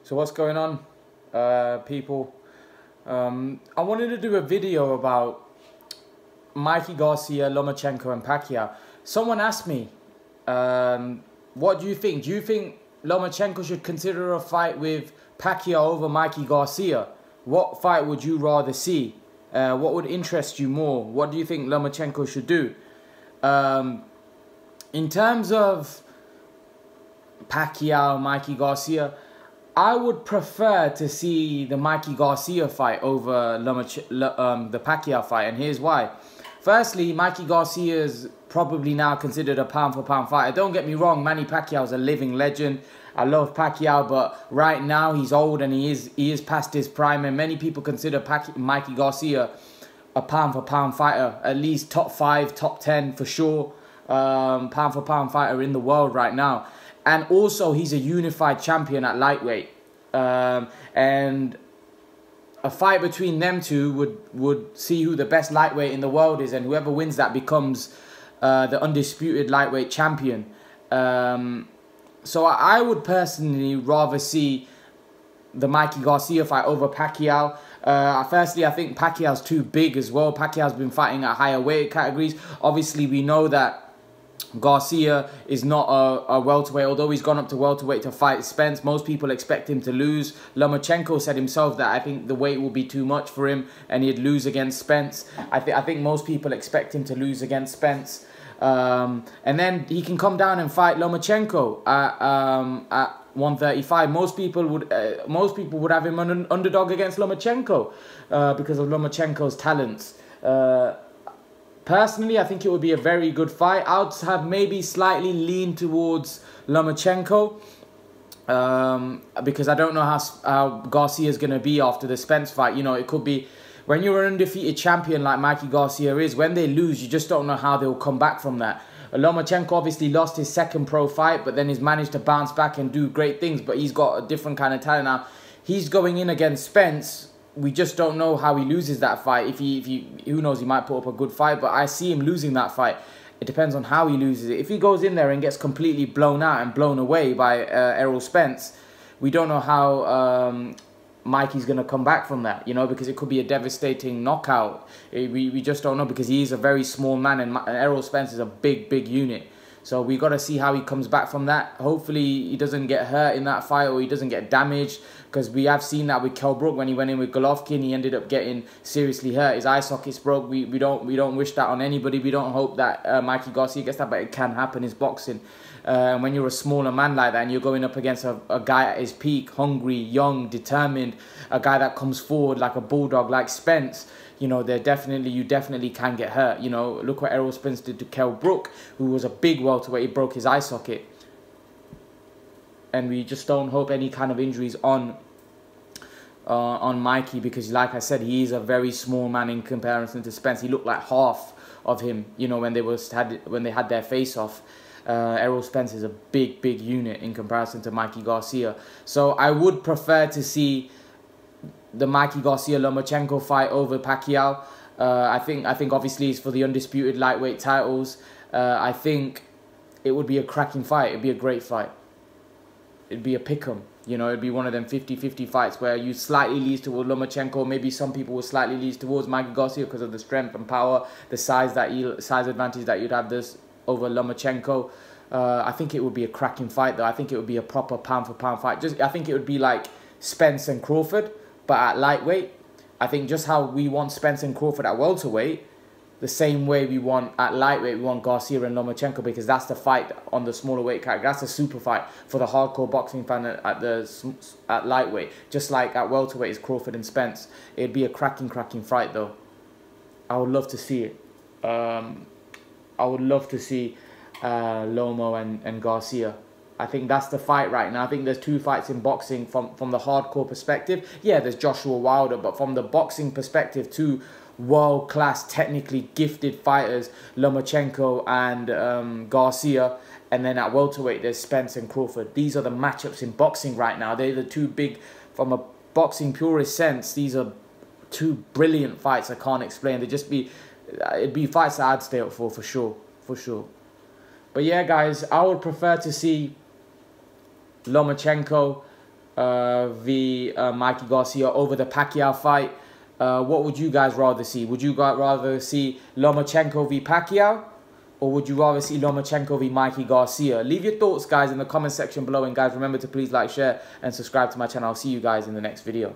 So what's going on, people? I wanted to do a video about Mikey Garcia, Lomachenko and Pacquiao. Someone asked me, what do you think? Do you think Lomachenko should consider a fight with Pacquiao over Mikey Garcia? What fight would you rather see? What would interest you more? What do you think Lomachenko should do? In terms of Pacquiao, Mikey Garcia, I would prefer to see the Mikey Garcia fight over the Pacquiao fight, and here's why. Firstly, Mikey Garcia is probably now considered a pound-for-pound fighter. Don't get me wrong, Manny Pacquiao is a living legend. I love Pacquiao, but right now he's old and he is past his prime, and many people consider Mikey Garcia a pound-for-pound fighter, at least top 5, top 10 for sure, pound-for-pound fighter in the world right now. And also, he's a unified champion at lightweight. And a fight between them two would see who the best lightweight in the world is. And whoever wins that becomes the undisputed lightweight champion. So I would personally rather see the Mikey Garcia fight over Pacquiao. Firstly, I think Pacquiao's too big as well. Pacquiao's been fighting at higher weight categories. Obviously, we know that Garcia is not a welterweight, although he's gone up to welterweight to fight Spence. Most people expect him to lose. Lomachenko said himself that I think the weight will be too much for him and he'd lose against Spence. I think most people expect him to lose against Spence. And then he can come down and fight Lomachenko at 135. Most people would have him an underdog against Lomachenko because of Lomachenko's talents. Personally, I think it would be a very good fight. I would have maybe slightly leaned towards Lomachenko because I don't know how Garcia is going to be after the Spence fight. You know, it could be when you're an undefeated champion like Mikey Garcia is, when they lose, you just don't know how they'll come back from that. Lomachenko obviously lost his second pro fight, but then he's managed to bounce back and do great things. But he's got a different kind of talent now. He's going in against Spence. We just don't know how he loses that fight. If he, who knows, he might put up a good fight, but I see him losing that fight. It depends on how he loses it. If he goes in there and gets completely blown out and blown away by Errol Spence, we don't know how Mikey's going to come back from that, you know, because it could be a devastating knockout. We just don't know, because he is a very small man and Errol Spence is a big unit. So we got to see how he comes back from that. Hopefully he doesn't get hurt in that fight, or he doesn't get damaged, because we have seen that with Kell Brook when he went in with Golovkin. He ended up getting seriously hurt. His eye sockets broke. We don't wish that on anybody. We don't hope that Mikey Garcia gets that, but it can happen. It's boxing. When you're a smaller man like that and you're going up against a guy at his peak, hungry, young, determined, a guy that comes forward like a bulldog like Spence, you know, you definitely can get hurt. You know, look what Errol Spence did to Kell Brook, who was a big welterweight. He broke his eye socket. And we just don't hope any kind of injuries on Mikey, because like I said, he is a very small man in comparison to Spence. He looked like half of him, you know, when they had their face off. Errol Spence is a big unit in comparison to Mikey Garcia. So I would prefer to see the Mikey Garcia Lomachenko fight over Pacquiao. I think obviously it's for the undisputed lightweight titles. I think it would be a cracking fight. It'd be a great fight. It'd be a pick'em. You know, it'd be one of them 50-50 fights where you slightly lean towards Lomachenko. Maybe some people will slightly lean towards Mikey Garcia because of the strength and power, the size advantage that you'd have this over Lomachenko. I think it would be a cracking fight, though. I think it would be a proper pound-for-pound fight. I think it would be like Spence and Crawford, but at lightweight. I think just how we want Spence and Crawford at welterweight, the same way we want at lightweight, we want Garcia and Lomachenko, because that's the fight on the smaller weight category. That's a super fight for the hardcore boxing fan at lightweight. Just like at welterweight is Crawford and Spence. It'd be a cracking fight, though. I would love to see it. I would love to see Lomo and Garcia. I think that's the fight right now. I think there's two fights in boxing from the hardcore perspective. Yeah, there's Joshua Wilder, but from the boxing perspective, two world-class, technically gifted fighters, Lomachenko and Garcia. And then at welterweight, there's Spence and Crawford. These are the matchups in boxing right now. They're the two big, from a boxing purist sense, these are two brilliant fights I can't explain. It'd be fights that I'd stay up for sure. But yeah, guys, I would prefer to see Lomachenko v Mikey Garcia over the Pacquiao fight. What would you guys rather see? Would you rather see Lomachenko v Pacquiao? Or would you rather see Lomachenko v Mikey Garcia? Leave your thoughts, guys, in the comment section below. And guys, remember to please like, share, and subscribe to my channel. I'll see you guys in the next video.